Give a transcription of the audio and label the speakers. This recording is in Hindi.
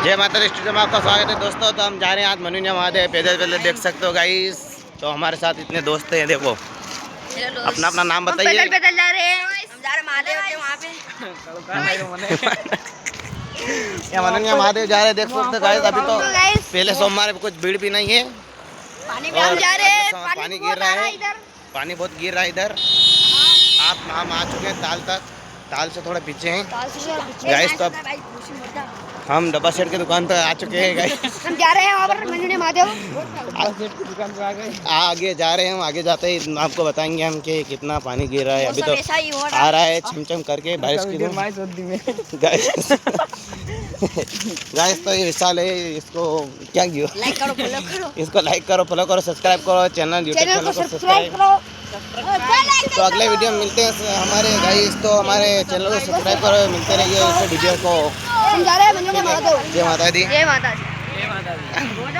Speaker 1: जय माता दी स्टूडियो में आपका स्वागत है दोस्तों। तो हम जा रहे हैं आज मनुनिया महादेव पैदल पैदल, देख सकते हो गाइस। तो हमारे साथ इतने दोस्त हैं, देखो अपना अपना नाम बताइए।
Speaker 2: पैदल पैदल जा रहे हैं, हम जा रहे हैं महादेव के वहाँ पे।
Speaker 1: या मनुनिया महादेव जा रहे हैं, देख सकते हो गाइस। अभी तो पहले सोमवार कुछ भीड़ भी नहीं है।
Speaker 2: पानी में हम जा रहे हैं,
Speaker 1: पानी गिर रहा है, पानी बहुत गिर रहा है इधर। हम आ चुके हैं ताल तक, ताल से थोड़ा पीछे हैं गाइस। तो अब हम डब्बा सेठ की दुकान पर आ चुके हैं गाइस।
Speaker 2: हम जा रहे हैं वहाँ पर मनुनिया महादेव
Speaker 1: आगे जा रहे हैं हम। आगे जाते ही आपको बताएंगे हम कि कितना पानी गिर रहा है। अभी तो आ रहा है छमछम करके बारिश की गाइस। तो ये विशाल है, इसको क्या किया,
Speaker 2: लाइक करो, फॉलो करो,
Speaker 1: इसको लाइक करो, फॉलो करो, सब्सक्राइब करो, यूट्यूब चैनल को सब्सक्राइब
Speaker 2: करो।
Speaker 1: तो अगले वीडियो में मिलते हैं हमारे गाइस। तो हमारे चैनल को सब्सक्राइब करो, मिलते रहिए इस वीडियो को।
Speaker 2: हम जा रहे हैं मनुनिया महादेव।
Speaker 1: जय माता दी।
Speaker 2: जय माता दी।